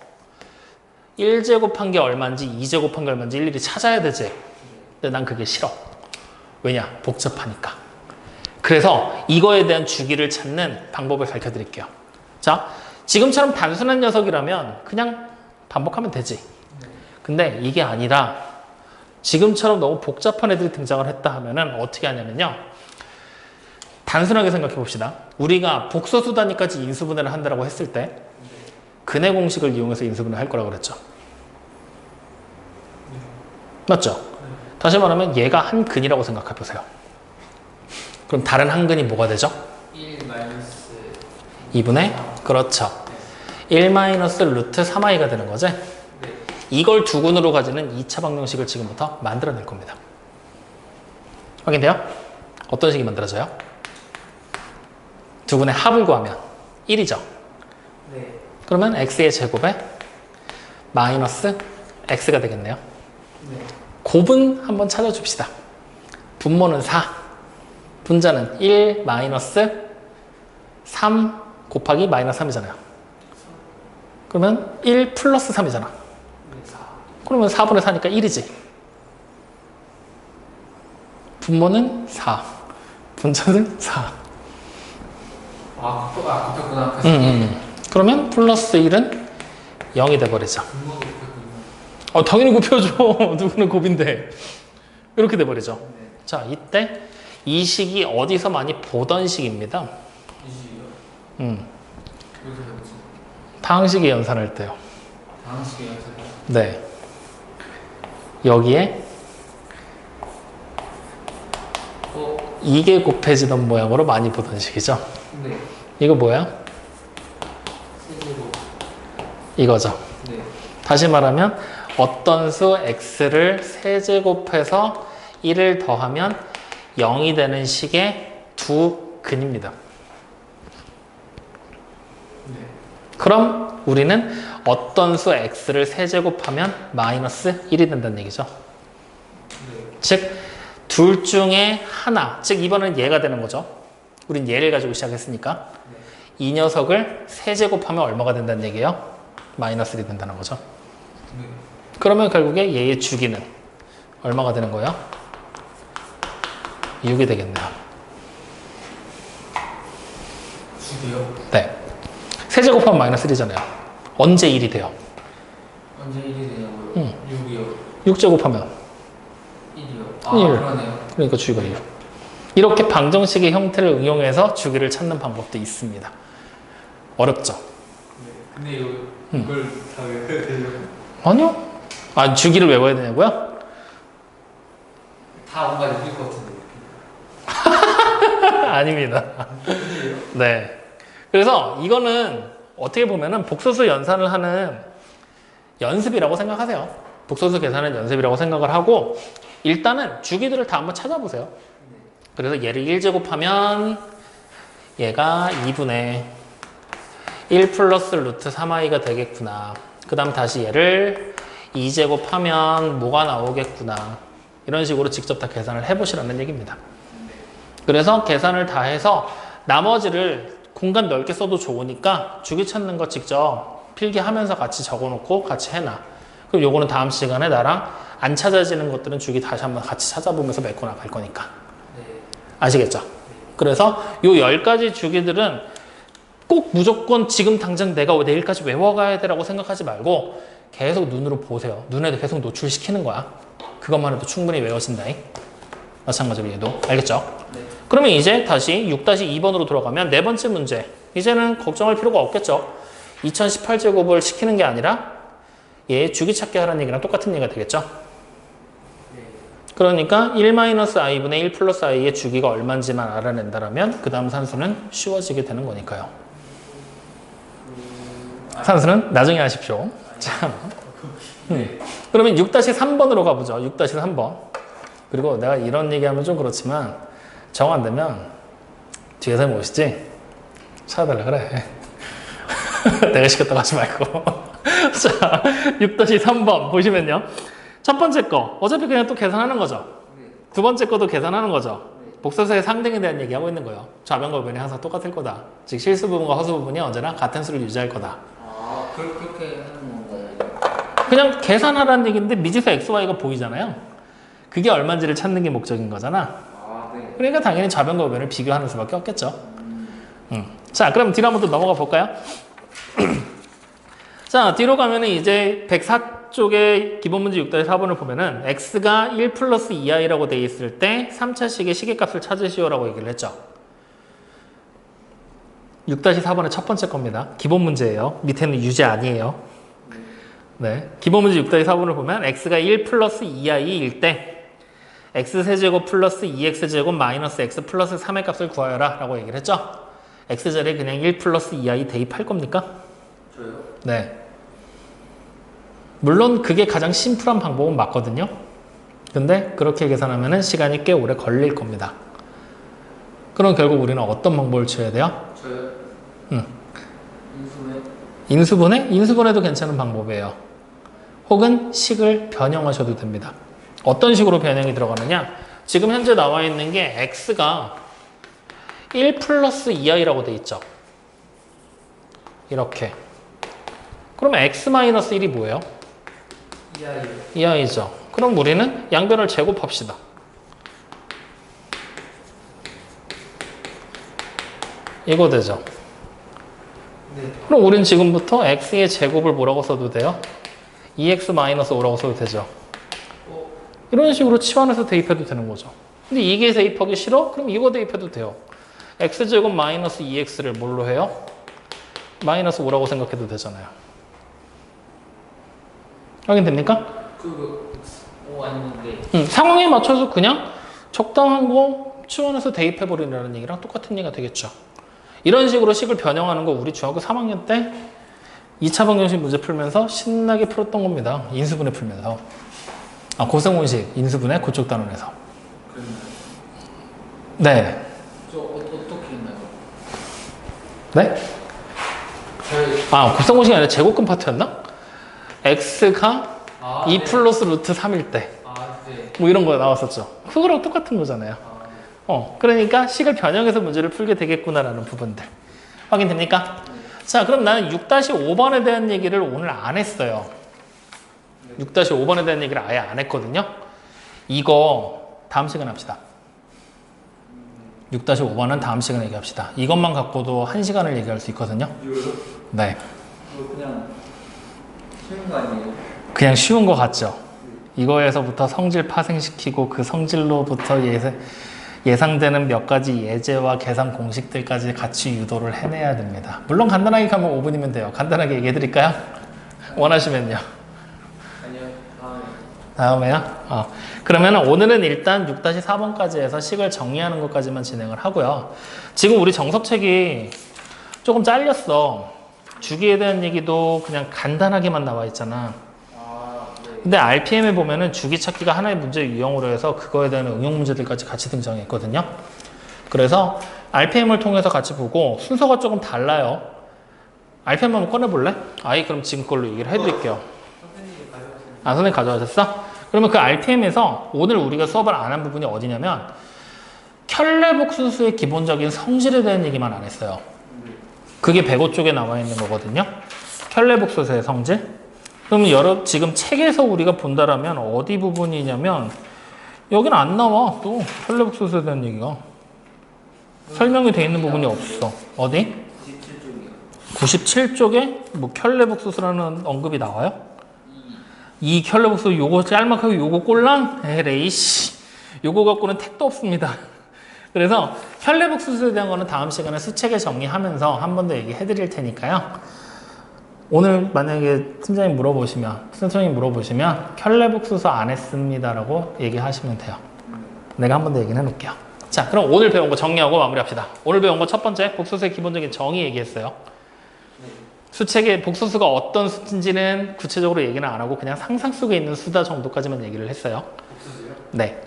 1제곱한 게 얼마인지 2제곱한 게 얼마인지 일일이 찾아야 되지. 근데 난 그게 싫어. 왜냐? 복잡하니까. 그래서 이거에 대한 주기를 찾는 방법을 가르쳐 드릴게요. 자, 지금처럼 단순한 녀석이라면 그냥 반복하면 되지. 근데 이게 아니라 지금처럼 너무 복잡한 애들이 등장을 했다 하면은 어떻게 하냐면요. 단순하게 생각해 봅시다. 우리가 복소수 단위까지 인수분해를 한다고 했을 때 근해 공식을 이용해서 인수분해를 할 거라고 그랬죠. 맞죠? 다시 말하면 얘가 한 근이라고 생각해 보세요. 그럼 다른 한 근이 뭐가 되죠? 1 마이너스 2분의 그렇죠. 1 마이너스 루트 3i가 되는 거지? 네. 이걸 두 근으로 가지는 2차 방정식을 지금부터 만들어낼 겁니다. 확인돼요? 어떤 식이 만들어져요? 두 근의 합을 구하면 1이죠. 네. 그러면 x의 제곱에 마이너스 x가 되겠네요. 네. 곱은 한번 찾아줍시다. 분모는 4, 분자는 1 마이너스 3 곱하기 마이너스 3이잖아요. 그러면 1 플러스 3이잖아. 네. 4. 그러면 4분의 4니까 1이지. 분모는 4, 분자는 4. 곱했구나. 그러면 플러스 1은 0이 돼버리죠. 분모도 곱했군요. 당연히 곱혀줘. 누구는 곱인데. 이렇게 돼버리죠. 네. 자, 이때 이 식이 어디서 많이 보던 식입니다. 이 식이요? 여기서 해보지. 다항식의 연산할 때요. 다항식의 연습이요? 네. 여기에 이게 곱해지던 모양으로 많이 보던 식이죠. 네. 이거 뭐야? 세제곱. 이거죠. 네. 다시 말하면 어떤 수 x를 세제곱해서 1을 더하면 0이 되는 식의 두 근입니다. 네. 그럼 우리는 어떤 수 x를 세제곱하면 마이너스 1이 된다는 얘기죠. 네. 즉, 둘 중에 하나, 즉 이번엔 얘가 되는 거죠. 우린 얘를 가지고 시작했으니까 네. 이 녀석을 세제곱하면 얼마가 된다는 얘기예요? 마이너스 1이 된다는 거죠. 네. 그러면 결국에 얘의 주기는 얼마가 되는 거예요? 6이 되겠네요. 식이요? 네. 세제곱하면 마이너스 1이잖아요. 언제 1이 돼요? 언제 1이 되냐고요? 6이요? 6제곱하면 1이요? 1. 그러네요. 그러니까 주기가 1. 이렇게 방정식의 형태를 응용해서 주기를 찾는 방법도 있습니다. 어렵죠? 네. 근데 이걸 다 외워야 되죠? 아니요. 주기를 외워야 되냐고요? 다 뭔가 이길 것 같은데. 아닙니다. 네. 그래서 이거는 어떻게 보면은 복소수 연산을 하는 연습이라고 생각하세요. 복소수 계산은 연습이라고 생각을 하고 일단은 주기들을 다 한번 찾아보세요. 그래서 얘를 1제곱하면 얘가 2분의 1 플러스 루트 3i가 되겠구나. 그 다음 다시 얘를 2제곱하면 뭐가 나오겠구나. 이런 식으로 직접 다 계산을 해보시라는 얘기입니다. 그래서 계산을 다 해서 나머지를 공간 넓게 써도 좋으니까 주기 찾는 거 직접 필기하면서 같이 적어놓고 같이 해놔. 그럼 요거는 다음 시간에 나랑 안 찾아지는 것들은 주기 다시 한번 같이 찾아보면서 메꿔 나갈 거니까. 네. 아시겠죠? 그래서 요 10가지 주기들은 꼭 무조건 지금 당장 내가 내일까지 외워가야 되라고 생각하지 말고 계속 눈으로 보세요. 눈에도 계속 노출시키는 거야. 그것만 해도 충분히 외워진다잉. 마찬가지로 얘도. 알겠죠? 네. 그러면 이제 다시 6-2번으로 돌아가면 네 번째 문제. 이제는 걱정할 필요가 없겠죠. 2018제곱을 시키는 게 아니라 얘 주기 찾기 하라는 얘기랑 똑같은 얘기가 되겠죠. 네. 그러니까 1-i분의 1 플러스 i의 주기가 얼마인지만 알아낸다라면 그 다음 산수는 쉬워지게 되는 거니까요. 산수는 나중에 하십시오. 자, 그러면 6-3번으로 가보죠. 6-3번. 그리고 내가 이런 얘기하면 좀 그렇지만 정 안 되면 뒤에서 모시지 찾아달라 그래. 내가 시켰다고 하지 말고. 자, 6-3번 보시면요. 첫 번째 거 어차피 그냥 또 계산하는 거죠. 두 번째 거도 계산하는 거죠. 복소수의 상등에 대한 얘기하고 있는 거예요. 좌변과 우변이 항상 똑같을 거다. 즉 실수 부분과 허수 부분이 언제나 같은 수를 유지할 거다. 그렇게 하는 건가요? 그냥 계산하라는 얘기인데 미지수 xy가 보이잖아요. 그게 얼마인지를 찾는 게 목적인 거잖아. 네. 그러니까 당연히 좌변과 우변을 비교하는 수밖에 없겠죠. 자, 그럼 뒤로 한번 또 넘어가 볼까요? 자, 뒤로 가면은 이제 104쪽의 기본 문제 6-4번을 보면은 x가 1 플러스 2i라고 돼 있을 때 3차식의 시계값을 찾으시오라고 얘기를 했죠. 6-4번의 첫 번째 겁니다. 기본 문제예요. 밑에는 유제 아니에요. 네. 기본 문제 6-4번을 보면 x가 1 플러스 2i일 때 x세제곱 플러스 2x제곱 마이너스 x 플러스 3의 값을 구하여라 라고 얘기를 했죠. x자리에 그냥 1 플러스 2i 대입할 겁니까? 저요? 네. 물론 그게 가장 심플한 방법은 맞거든요. 근데 그렇게 계산하면 시간이 꽤 오래 걸릴 겁니다. 그럼 결국 우리는 어떤 방법을 취해야 돼요? 저요? 응. 인수분해? 인수분해? 인수분해도 괜찮은 방법이에요. 혹은 식을 변형하셔도 됩니다. 어떤 식으로 변형이 들어가느냐? 지금 현재 나와 있는 게 x가 1 플러스 2i라고 돼 있죠. 이렇게. 그러면 x 마이너스 1이 뭐예요? 2i. 2i죠. 그럼 우리는 양변을 제곱합시다. 이거 되죠. 네. 그럼 우린 지금부터 x의 제곱을 뭐라고 써도 돼요? 2x-5라고 써도 되죠. 이런 식으로 치환해서 대입해도 되는 거죠. 근데 이게 대입하기 싫어? 그럼 이거 대입해도 돼요. x제곱 마이너스 2x를 뭘로 해요? 마이너스 5라고 생각해도 되잖아요. 확인됩니까? 아닌데. 상황에 맞춰서 그냥 적당한 거 치환해서 대입해버리라는 얘기랑 똑같은 얘기가 되겠죠. 이런 식으로 식을 변형하는 거 우리 중학교 3학년 때 2차 방정식 문제 풀면서 신나게 풀었던 겁니다. 인수분해 풀면서. 고성분식, 인수분해, 그쪽 단원에서. 그랬나요? 네. 저 어떻게 했나요? 네? 저희 고성분식이 아니라 제곱근 파트였나? x가 2 네. 플러스 루트 3일 때. 네. 뭐 이런 거 나왔었죠. 그거랑 똑같은 거잖아요. 그러니까 식을 변형해서 문제를 풀게 되겠구나라는 부분들. 확인됩니까? 자, 그럼 나는 6-5번에 대한 얘기를 오늘 안 했어요. 6-5번에 대한 얘기를 아예 안 했거든요. 이거 다음 시간에 합시다. 6-5번은 다음 시간에 얘기합시다. 이것만 갖고도 1시간을 얘기할 수 있거든요. 이거요? 네. 이거 그냥 쉬운 거 아니에요? 그냥 쉬운 거 같죠? 이거에서부터 성질 파생시키고 그 성질로부터 예상되는 몇 가지 예제와 계산 공식들까지 같이 유도를 해내야 됩니다. 물론 간단하게 가면 5분이면 돼요. 간단하게 얘기해 드릴까요? 원하시면요. 아니요. 다음에요? 그러면 오늘은 일단 6-4번까지 해서 식을 정리하는 것까지만 진행을 하고요. 지금 우리 정석책이 조금 잘렸어. 주기에 대한 얘기도 그냥 간단하게만 나와 있잖아. 네. 근데 RPM에 보면은 주기 찾기가 하나의 문제 유형으로 해서 그거에 대한 응용 문제들까지 같이 등장했거든요. 그래서 RPM을 통해서 같이 보고 순서가 조금 달라요. RPM 한번 꺼내볼래? 그럼 지금 걸로 얘기를 해드릴게요. 선생님이 가져오신. 선생님 가져가셨어? 그러면 그 RPM에서 오늘 우리가 수업을 안 한 부분이 어디냐면 켤레복수수의 기본적인 성질에 대한 얘기만 안 했어요. 그게 105 쪽에 나와 있는 거거든요. 켤레복수수의 성질. 그럼 지금 책에서 우리가 본다라면 어디 부분이냐면 여기는 안 나와. 또 켤레복수수에 대한 얘기가 설명이 돼 있는 부분이 없어. 어디? 97쪽이요. 97쪽에 뭐 켤레복수수라는 언급이 나와요? 이 켤레복수 요거 짤막하게 요거 꼴랑? 에레이씨 요거 갖고는 택도 없습니다. 그래서 켤레복수수에 대한 거는 다음 시간에 수책에 정리하면서 한 번 더 얘기해 드릴 테니까요. 오늘 만약에 선생님 물어보시면 켤레복수수 안 했습니다라고 얘기하시면 돼요. 내가 한 번 더 얘기는 해놓을게요. 자, 그럼 오늘 배운 거 정리하고 마무리합시다. 오늘 배운 거 첫 번째 복수수의 기본적인 정의 얘기했어요. 수책의 복수수가 어떤 수인지는 구체적으로 얘기는 안 하고 그냥 상상 속에 있는 수다 정도까지만 얘기를 했어요. 복수수요? 네.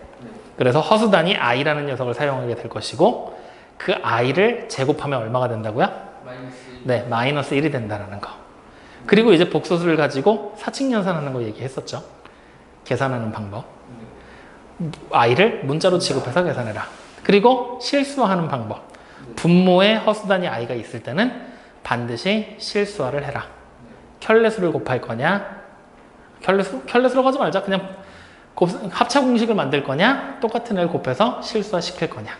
그래서 허수단이 i라는 녀석을 사용하게 될 것이고 그 i를 제곱하면 얼마가 된다고요? 마이너스. 네, 마이너스 1이 된다는 거. 그리고 이제 복수수를 가지고 사칙연산하는 거 얘기했었죠. 계산하는 방법. i를 문자로 취급해서 계산해라. 그리고 실수하는 방법. 분모에 허수단위 i가 있을 때는 반드시 실수화를 해라. 켤레수를 곱할 거냐? 켤레수로 가지 말자. 그냥 합차 공식을 만들 거냐? 똑같은 애를 곱해서 실수화 시킬 거냐?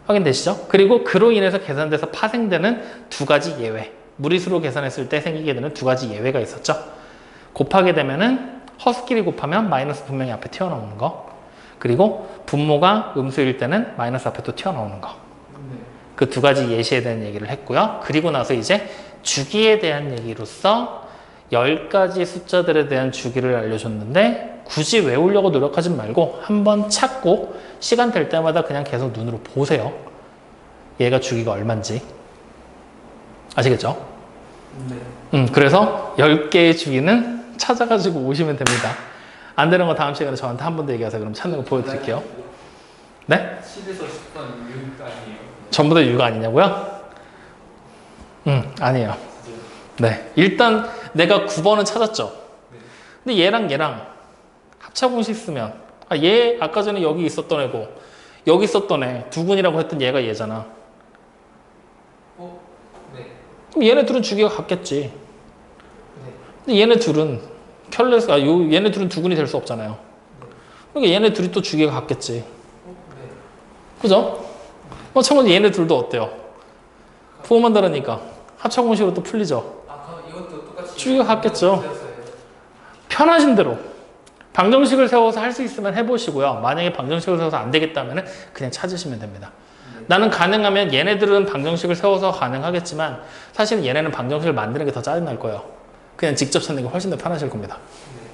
확인되시죠? 그리고 그로 인해서 계산돼서 파생되는 두 가지 예외. 무리수로 계산했을 때 생기게 되는 두 가지 예외가 있었죠. 곱하게 되면은 허수끼리 곱하면 마이너스 분명히 앞에 튀어나오는 거. 그리고 분모가 음수일 때는 마이너스 앞에 또 튀어나오는 거. 그 두 가지 예시에 대한 얘기를 했고요. 그리고 나서 이제 주기에 대한 얘기로서 10가지 숫자들에 대한 주기를 알려줬는데 굳이 외우려고 노력하지 말고 한번 찾고 시간 될 때마다 그냥 계속 눈으로 보세요. 얘가 주기가 얼만지. 아시겠죠? 네. 그래서 10개의 주기는 찾아가지고 오시면 됩니다. 안 되는 거 다음 시간에 저한테 한 번 더 얘기하세요. 그럼 찾는 거 보여드릴게요. 네? 10에서 10번 6 아니에요? 전부 다 6 아니냐고요? 아니에요. 네. 일단 내가 9번은 찾았죠? 근데 얘랑 합차 공식 쓰면 얘 아까 전에 여기 있었던 애고 여기 있었던 애 두근이라고 했던 얘가 얘잖아. 네. 그럼 얘네 둘은 주기가 같겠지. 네. 근데 얘네 둘은 얘네 둘은 두근이 될 수 없잖아요. 그러니까 얘네 둘이 또 주기가 같겠지. 네. 그죠? 마찬가지로 얘네 둘도 어때요? 부호만 다르니까 합차 공식으로 또 풀리죠. 그럼 이것도 똑같이 주기가 같겠죠. 세웠어요. 편하신 대로 방정식을 세워서 할 수 있으면 해보시고요. 만약에 방정식을 세워서 안 되겠다면 그냥 찾으시면 됩니다. 나는 가능하면 얘네들은 방정식을 세워서 가능하겠지만 사실은 얘네는 방정식을 만드는 게 더 짜증날 거예요. 그냥 직접 찾는 게 훨씬 더 편하실 겁니다.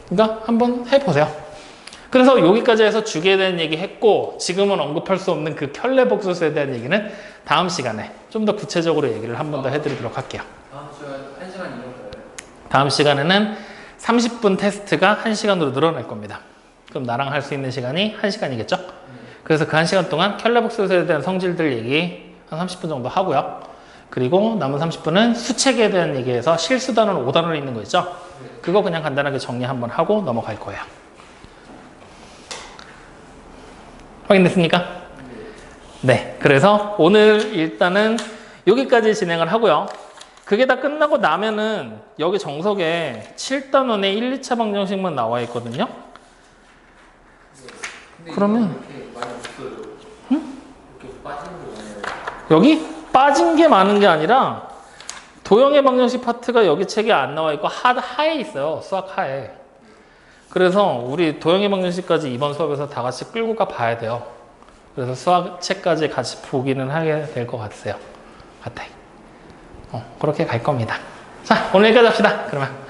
그러니까 한번 해보세요. 그래서 여기까지 해서 주기에 대한 얘기 했고 지금은 언급할 수 없는 그 켤레 복소수에 대한 얘기는 다음 시간에 좀 더 구체적으로 얘기를 한 번 더 해드리도록 할게요. 다음 주에 1시간 이용돼요. 다음 시간에는 30분 테스트가 1시간으로 늘어날 겁니다. 그럼 나랑 할 수 있는 시간이 1시간이겠죠? 그래서 그 1시간 동안 켤레 복소수에 대한 성질들 얘기 한 30분 정도 하고요. 그리고 남은 30분은 수책에 대한 얘기에서 실수단원 5단원 있는 거 있죠? 그거 그냥 간단하게 정리 한번 하고 넘어갈 거예요. 확인됐습니까? 네. 그래서 오늘 일단은 여기까지 진행을 하고요. 그게 다 끝나고 나면은 여기 정석에 7단원에 1, 2차 방정식만 나와 있거든요. 근데 그러면 이렇게 많이 없어요. 응? 이렇게 빠지는 거 많아요. 여기 빠진 게 많은 게 아니라 도형의 방정식 파트가 여기 책에 안 나와 있고 하에 있어요. 수학 하에. 그래서 우리 도형의 방정식까지 이번 수업에서 다 같이 끌고 가 봐야 돼요. 그래서 수학 책까지 같이 보기는 하게 될 것 같아요. 그렇게 갈 겁니다. 자, 오늘 여기까지 합시다. 그러면.